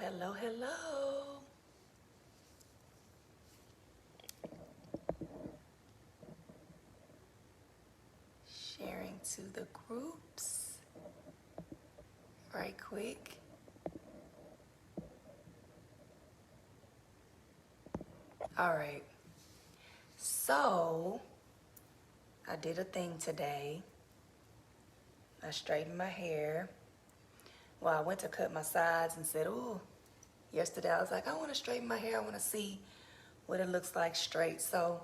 Hello, hello. Sharing to the groups right quick. All right. So, I did a thing today. I straightened my hair. Well, I went to cut my sides and said, ooh, yesterday I was like, I want to straighten my hair. I want to see what it looks like straight. So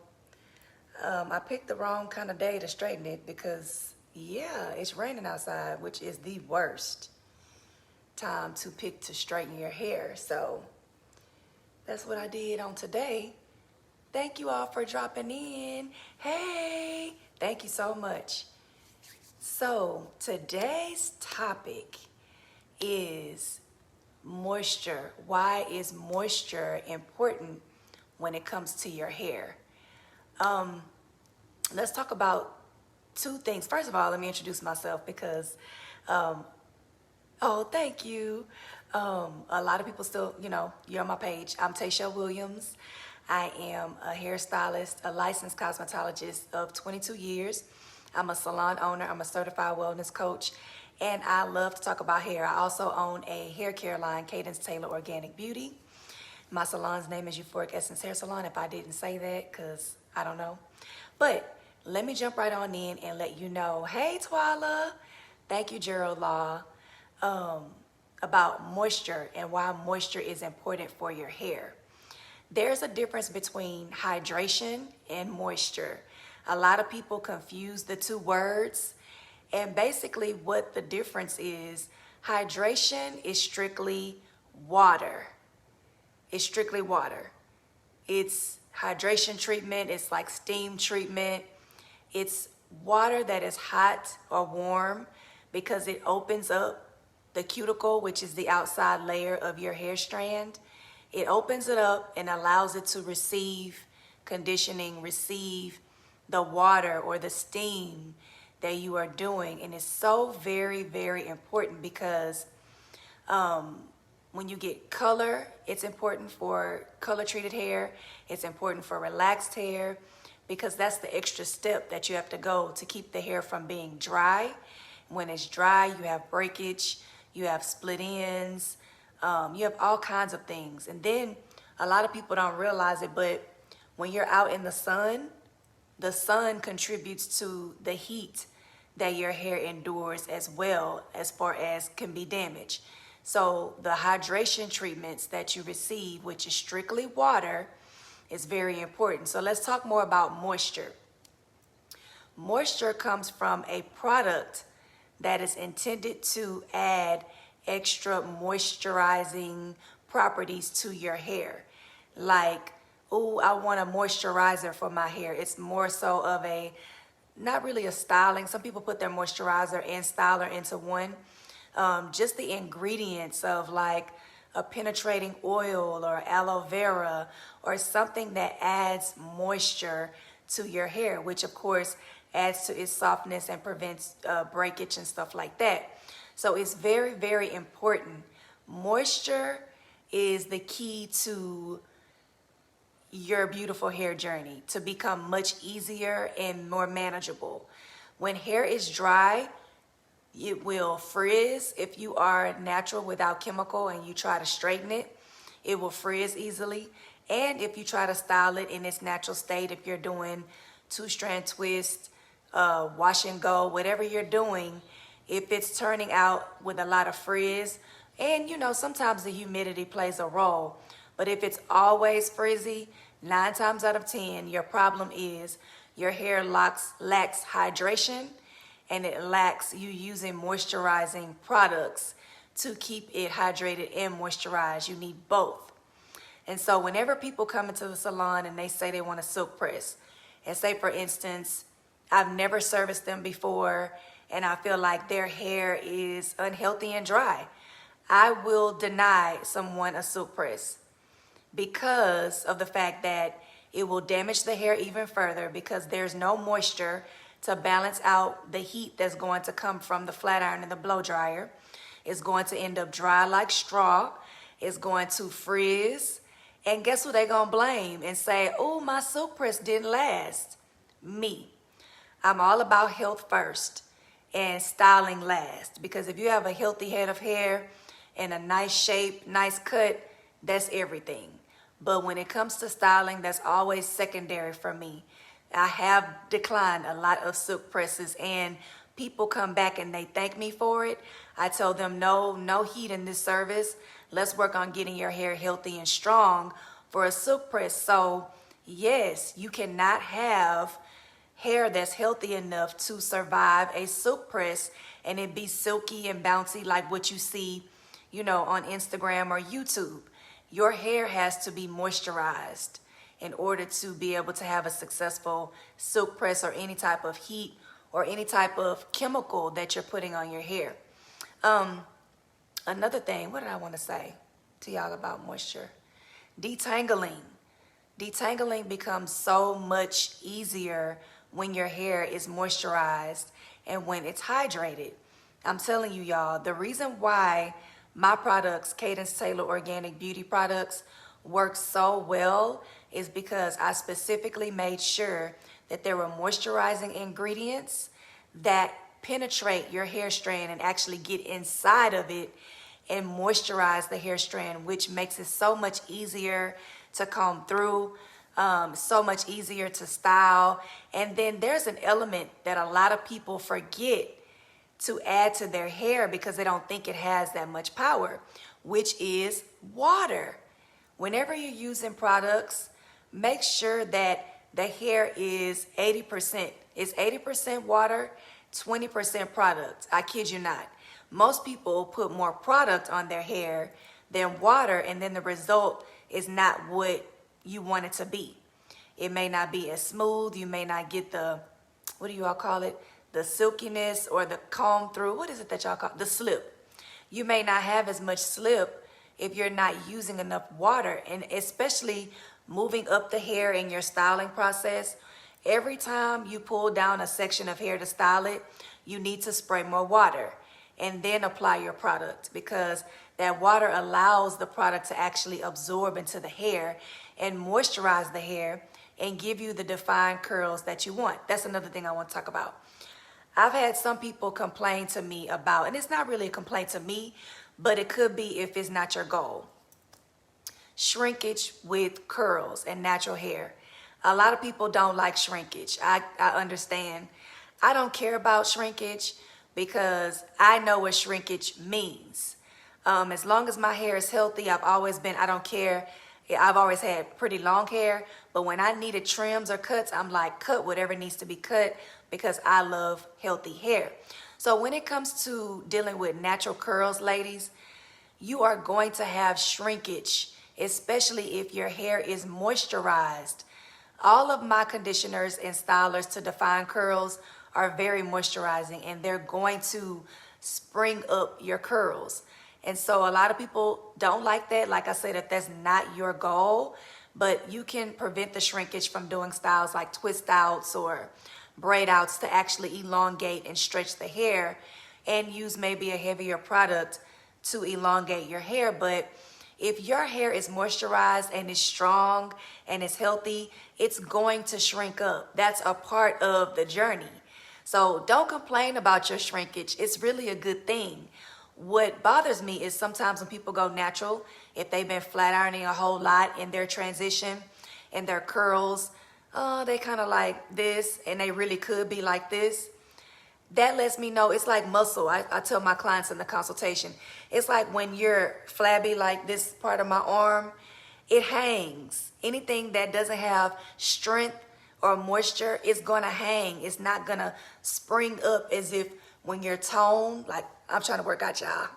I picked the wrong kind of day to straighten it because, yeah, it's raining outside, which is the worst time to pick to straighten your hair. So that's what I did on today. Thank you all for dropping in. Hey, thank you so much. So today's topic is moisture. Why is moisture important when it comes to your hair? Let's talk about two things. First of all, let me introduce myself because, oh, thank you. A lot of people still, you're on my page. I'm Tashell Williams. I am a hairstylist, a licensed cosmetologist of 22 years. I'm a salon owner. I'm a certified wellness coach. And I love to talk about hair. I also own a hair care line, Cadence Organic Beauty. My salon's name is Euphoric Essence Hair Salon, if I didn't say that, because I don't know. But let me jump right on in and let you know, hey, Twala, thank you, Gerald Law, about moisture and why moisture is important for your hair. There's a difference between hydration and moisture. A lot of people confuse the two words. And basically what the difference is, hydration is strictly water. It's strictly water. It's hydration treatment. It's like steam treatment. It's water that is hot or warm because it opens up the cuticle, which is the outside layer of your hair strand. It opens it up and allows it to receive conditioning, receive the water or the steam that you are doing. And it's so very, very important because when you get color, it's important for color treated hair. It's important for relaxed hair because that's the extra step that you have to go to keep the hair from being dry. When it's dry, you have breakage, you have split ends, you have all kinds of things. And then a lot of people don't realize it, but when you're out in the sun contributes to the heat that your hair endures as well as far as can be damaged. So the hydration treatments that you receive, which is strictly water, is very important. So let's talk more about moisture. Moisture comes from a product that is intended to add extra moisturizing properties to your hair. Like, oh, I want a moisturizer for my hair. It's more so of a, not really a styling. Some people put their moisturizer and styler into one. Just the ingredients of like a penetrating oil or aloe vera or something that adds moisture to your hair, which of course adds to its softness and prevents breakage and stuff like that. So it's very, very important. Moisture is the key to your beautiful hair journey to become much easier and more manageable. When hair is dry, it will frizz. If you are natural without chemical and you try to straighten it, it will frizz easily. And if you try to style it in its natural state, if you're doing two-strand twist, wash and go, whatever you're doing, if it's turning out with a lot of frizz, and sometimes the humidity plays a role, but if it's always frizzy, 9 times out of 10, your problem is your hair lacks hydration, and it lacks you using moisturizing products to keep it hydrated and moisturized. You need both. And so whenever people come into the salon and they say they want a silk press, and say for instance, I've never serviced them before and I feel like their hair is unhealthy and dry, I will deny someone a silk press because of the fact that it will damage the hair even further because there's no moisture to balance out the heat that's going to come from the flat iron and the blow dryer. It's going to end up dry like straw, is going to frizz. And guess who they gonna blame and say, oh, my silk press didn't last? Me. I'm all about health first and styling last. Because if you have a healthy head of hair and a nice shape, nice cut, that's everything. But when it comes to styling, that's always secondary for me. I have declined a lot of silk presses, and people come back and they thank me for it. I tell them, no heat in this service. Let's work on getting your hair healthy and strong for a silk press. So yes, you cannot have hair that's healthy enough to survive a silk press and it be silky and bouncy like what you see, on Instagram or YouTube. Your hair has to be moisturized in order to be able to have a successful silk press or any type of heat or any type of chemical that you're putting on your hair. Another thing, what did I want to say to y'all about moisture? Detangling. Detangling becomes so much easier when your hair is moisturized and when it's hydrated. I'm telling you, y'all, the reason why my products, Cadence Taylor Organic Beauty products, work so well is because I specifically made sure that there were moisturizing ingredients that penetrate your hair strand and actually get inside of it and moisturize the hair strand, which makes it so much easier to comb through, so much easier to style. And then there's an element that a lot of people forget to add to their hair because they don't think it has that much power, which is water. Whenever you're using products, make sure that the hair is 80%. It's 80% water, 20% product. I kid you not. Most people put more product on their hair than water, and then the result is not what you want it to be. It may not be as smooth. You may not get the, what do you all call it? The silkiness or the comb through. What is it that y'all call the slip? You may not have as much slip if you're not using enough water, and especially moving up the hair in your styling process. Every time you pull down a section of hair to style it, you need to spray more water and then apply your product, because that water allows the product to actually absorb into the hair and moisturize the hair and give you the defined curls that you want. That's another thing I want to talk about. I've had some people complain to me about, and it's not really a complaint to me, but it could be if it's not your goal. Shrinkage with curls and natural hair. A lot of people don't like shrinkage. I understand. I don't care about shrinkage because I know what shrinkage means. As long as my hair is healthy, I've always been, I don't care. I've always had pretty long hair, but when I needed trims or cuts, I'm like, cut whatever needs to be cut because I love healthy hair. So when it comes to dealing with natural curls, ladies, you are going to have shrinkage, especially if your hair is moisturized. All of my conditioners and stylers to define curls are very moisturizing, and they're going to spring up your curls. And so a lot of people don't like that. Like I said, if that's not your goal, but you can prevent the shrinkage from doing styles like twist outs or braid outs to actually elongate and stretch the hair, and use maybe a heavier product to elongate your hair. But if your hair is moisturized and is strong and is healthy, it's going to shrink up. That's a part of the journey. So don't complain about your shrinkage. It's really a good thing. What bothers me is sometimes when people go natural, if they've been flat ironing a whole lot in their transition and their curls, they kind of like this and they really could be like this. That lets me know it's like muscle. I tell my clients in the consultation, it's like when you're flabby like this part of my arm, it hangs. Anything that doesn't have strength or moisture is going to hang. It's not going to spring up as if when you're toned, like I'm trying to work out y'all.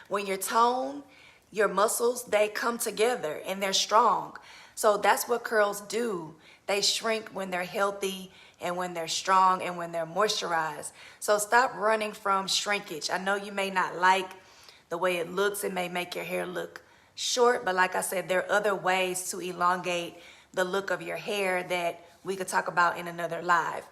When you're toned, your muscles, they come together and they're strong. So that's what curls do. They shrink when they're healthy and when they're strong and when they're moisturized. So stop running from shrinkage. I know you may not like the way it looks. It may make your hair look short, but like I said, there are other ways to elongate the look of your hair that we could talk about in another live.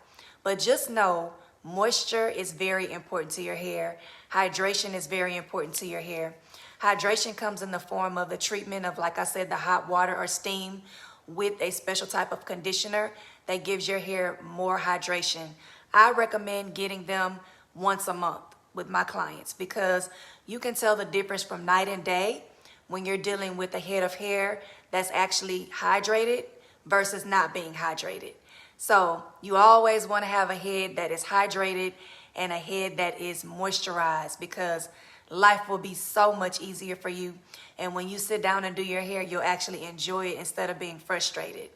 But just know Moisture is very important to your hair. Hydration is very important to your hair. Hydration comes in the form of the treatment of, like I said, the hot water or steam with a special type of conditioner that gives your hair more hydration. I recommend getting them once a month with my clients because you can tell the difference from night and day when you're dealing with a head of hair that's actually hydrated versus not being hydrated. So you always want to have a head that is hydrated and a head that is moisturized because life will be so much easier for you. And when you sit down and do your hair, you'll actually enjoy it instead of being frustrated.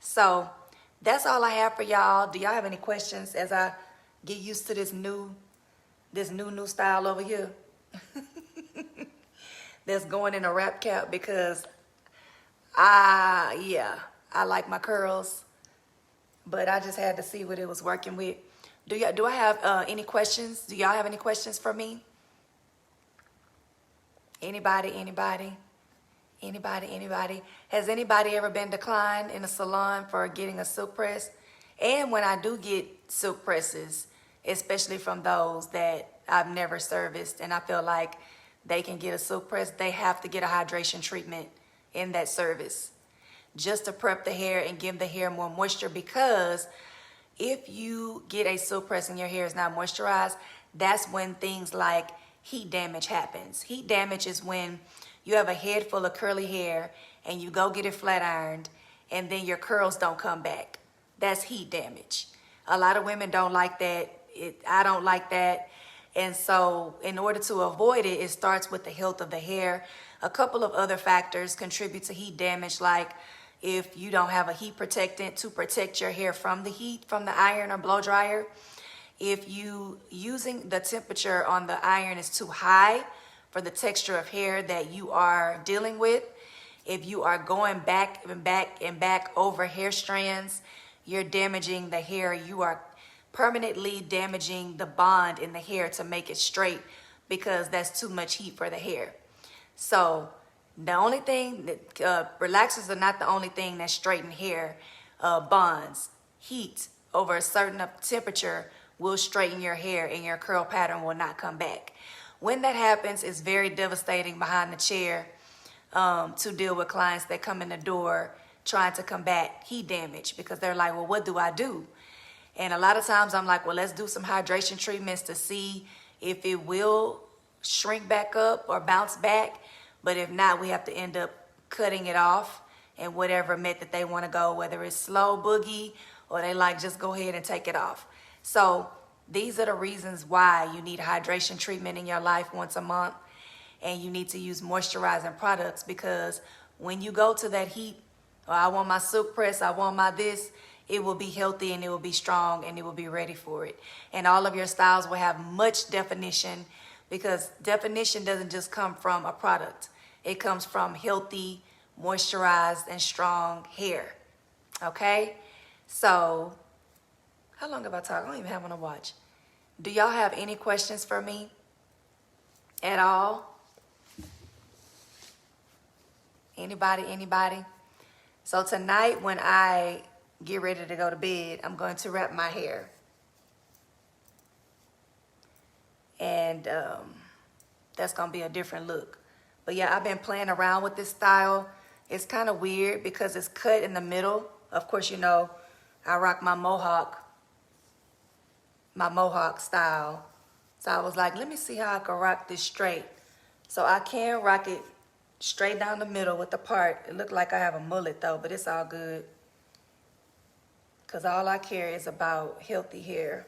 So that's all I have for y'all. Do y'all have any questions as I get used to this new style over here? That's going in a wrap cap because I like my curls, but I just had to see what it was working with. Do I have any questions? Do y'all have any questions for me? Anybody? Has anybody ever been declined in a salon for getting a silk press? And when I do get silk presses, especially from those that I've never serviced and I feel like they can get a silk press, they have to get a hydration treatment in that service just to prep the hair and give the hair more moisture, because if you get a silk press and your hair is not moisturized, that's when things like heat damage happens. Heat damage is when you have a head full of curly hair and you go get it flat ironed and then your curls don't come back. That's heat damage. A lot of women don't like that. I don't like that. And so in order to avoid it, it starts with the health of the hair. A couple of other factors contribute to heat damage, like if you don't have a heat protectant to protect your hair from the heat from the iron or blow dryer. If you using the temperature on the iron is too high for the texture of hair that you are dealing with. If you are going back and back and back over hair strands, you're damaging the hair. You are permanently damaging the bond in the hair to make it straight because that's too much heat for the hair. So the only thing that relaxers are not the only thing that straighten hair bonds. Heat over a certain temperature will straighten your hair and your curl pattern will not come back. When that happens, it's very devastating behind the chair to deal with clients that come in the door trying to combat heat damage because they're like, well, what do I do? And a lot of times I'm like, well, let's do some hydration treatments to see if it will shrink back up or bounce back. But if not, we have to end up cutting it off in whatever method they want to go, whether it's slow boogie or they like just go ahead and take it off. So these are the reasons why you need a hydration treatment in your life once a month, and you need to use moisturizing products, because when you go to that heat, or I want my silk press, I want my this, it will be healthy and it will be strong and it will be ready for it. And all of your styles will have much definition, because definition doesn't just come from a product. It comes from healthy, moisturized, and strong hair. Okay? So how long have I talked? I don't even have one to watch. Do y'all have any questions for me at all? Anybody? So tonight when I get ready to go to bed, I'm going to wrap my hair. And that's going to be a different look. But yeah, I've been playing around with this style. It's kind of weird because it's cut in the middle. Of course, you know, I rock my mohawk style. So I was like, let me see how I can rock this straight. So I can rock it straight down the middle with the part. It looked like I have a mullet though, but it's all good. Because all I care is about healthy hair.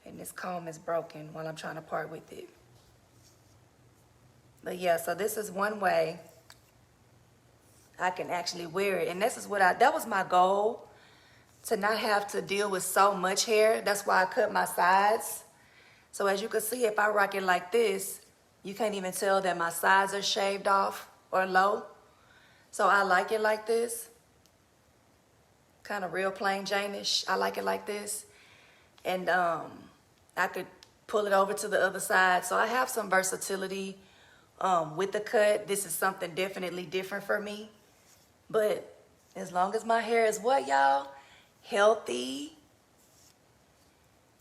And this comb is broken while I'm trying to part with it. But yeah, so this is one way I can actually wear it. And this is what that was my goal, to not have to deal with so much hair. That's why I cut my sides. So as you can see, if I rock it like this, you can't even tell that my sides are shaved off or low. So I like it like this. Kind of real plain Jane-ish. I like it like this. And I could pull it over to the other side. So I have some versatility with the cut. This is something definitely different for me. But as long as my hair is what, y'all? Healthy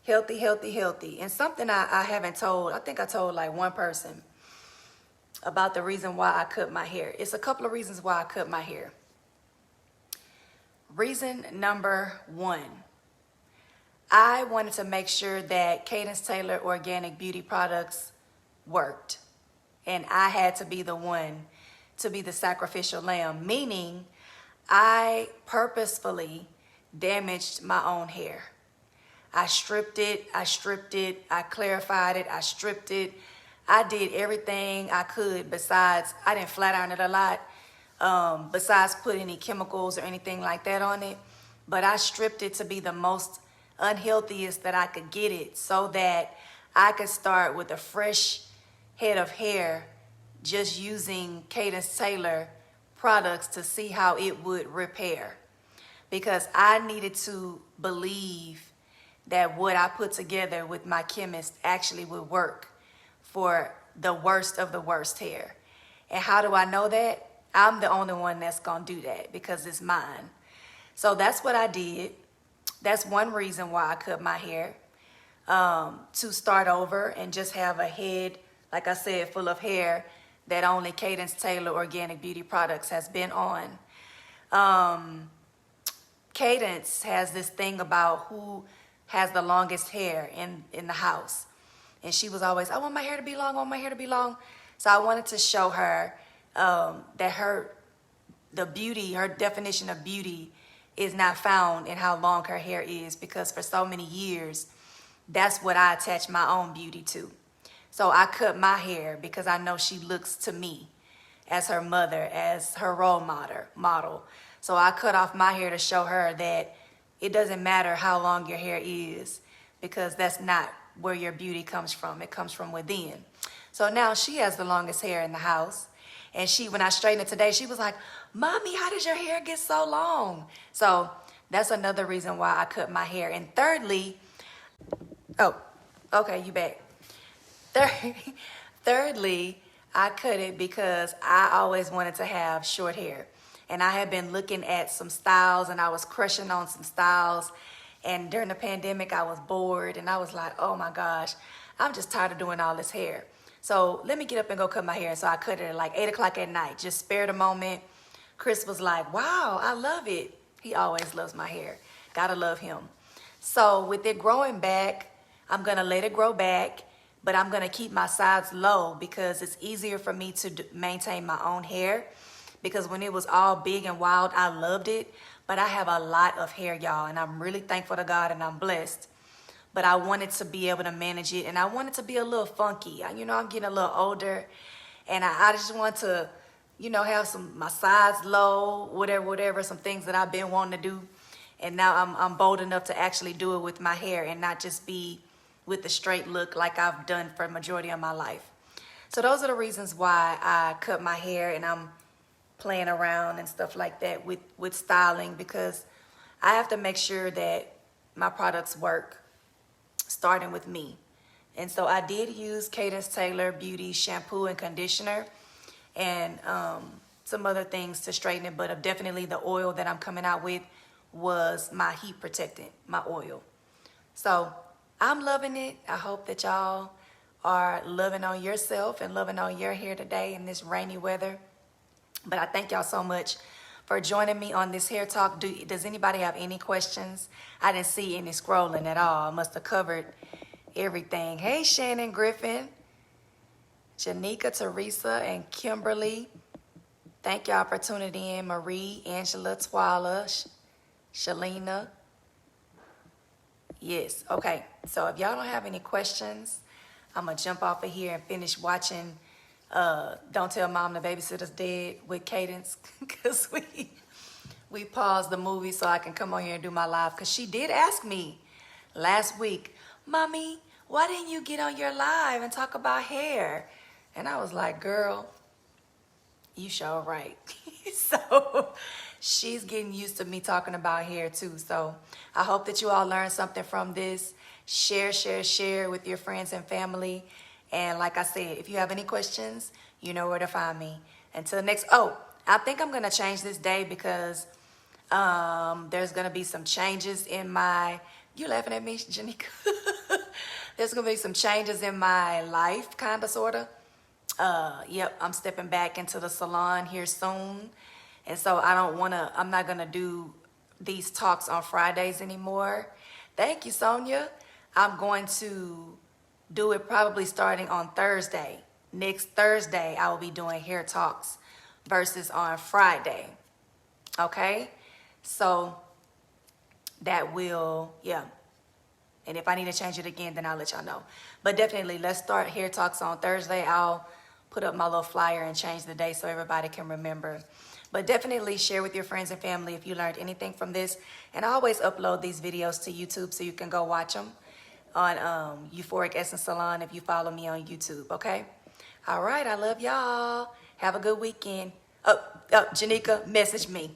Healthy, healthy, healthy. And something I haven't told, I think I told like one person about the reason why I cut my hair. It's a couple of reasons why I cut my hair. Reason number one, I wanted to make sure that Cadence Tailored Organic Beauty Products worked. And I had to be the one to be the sacrificial lamb, meaning I purposefully damaged my own hair. I stripped it, I clarified it, I stripped it. I did everything I could besides, I didn't flat iron it a lot, besides put any chemicals or anything like that on it. But I stripped it to be the most unhealthiest that I could get it so that I could start with a fresh head of hair just using Cadence Tailor products to see how it would repair. Because I needed to believe that what I put together with my chemist actually would work for the worst of the worst hair. And how do I know that? I'm the only one that's gonna do that because it's mine. So that's what I did. That's one reason why I cut my hair, to start over and just have a head, like I said, full of hair that only Cadence Tailor Organic Beauty Products has been on. Cadence has this thing about who has the longest hair in the house. And she was always, I want my hair to be long, I want my hair to be long. So I wanted to show her that her definition of beauty is not found in how long her hair is, because for so many years, that's what I attach my own beauty to. So I cut my hair because I know she looks to me as her mother, as her role model. So I cut off my hair to show her that it doesn't matter how long your hair is, because that's not where your beauty comes from. It comes from within. So now she has the longest hair in the house. And when I straightened it today, she was like, Mommy, how did your hair get so long? So that's another reason why I cut my hair. And thirdly, oh, okay, you back. Thirdly, I cut it because I always wanted to have short hair. And I had been looking at some styles and I was crushing on some styles. And during the pandemic, I was bored and I was like, oh my gosh, I'm just tired of doing all this hair. So let me get up and go cut my hair. So I cut it at like 8 o'clock at night, just spare the moment. Chris was like, wow, I love it. He always loves my hair. Gotta love him. So with it growing back, I'm gonna let it grow back, but I'm gonna keep my sides low because it's easier for me to maintain my own hair. Because when it was all big and wild, I loved it. But I have a lot of hair, y'all, and I'm really thankful to God and I'm blessed. But I wanted to be able to manage it, and I wanted to be a little funky. I'm getting a little older, and I just want to, have my sides low, whatever, some things that I've been wanting to do. And now I'm bold enough to actually do it with my hair and not just be with the straight look like I've done for the majority of my life. So those are the reasons why I cut my hair, and I'm playing around and stuff like that with styling, because I have to make sure that my products work, starting with me. And so I did use Cadence Tailor Beauty shampoo and conditioner and some other things to straighten it, but definitely the oil that I'm coming out with was my heat protectant, my oil. So I'm loving it. I hope that y'all are loving on yourself and loving on your hair today in this rainy weather. But I thank y'all so much for joining me on this hair talk. Does anybody have any questions? I didn't see any scrolling at all. I must have covered everything. Hey, Shannon Griffin, Janika, Teresa, and Kimberly. Thank y'all for tuning in. Marie, Angela, Twala, Shalina. Yes, okay. So if y'all don't have any questions, I'm going to jump off of here and finish watching Don't Tell Mom the Babysitter's Dead with Cadence, because we paused the movie so I can come on here and do my live, because she did ask me last week, Mommy, why didn't you get on your live and talk about hair? And I was like, girl, you sure right. So she's getting used to me talking about hair too. So I hope that you all learned something from this. Share with your friends and family. And like I said, if you have any questions, you know where to find me. Until next, I think I'm going to change this day because there's going to be some changes in my, you laughing at me, Janika? There's gonna be some changes in my life, kind of, sort of. Yep, I'm stepping back into the salon here soon. And so I'm not gonna do these talks on Fridays anymore. Thank you, Sonia. I'm going to do it probably starting on Thursday. Next Thursday, I will be doing hair talks versus on Friday. Okay? So that will, yeah. And if I need to change it again, then I'll let y'all know. But definitely, let's start hair talks on Thursday. I'll put up my little flyer and change the day so everybody can remember. But definitely share with your friends and family if you learned anything from this. And I always upload these videos to YouTube so you can go watch them on Euphoric Essence Salon if you follow me on YouTube, okay? All right, I love y'all. Have a good weekend. Janika, message me.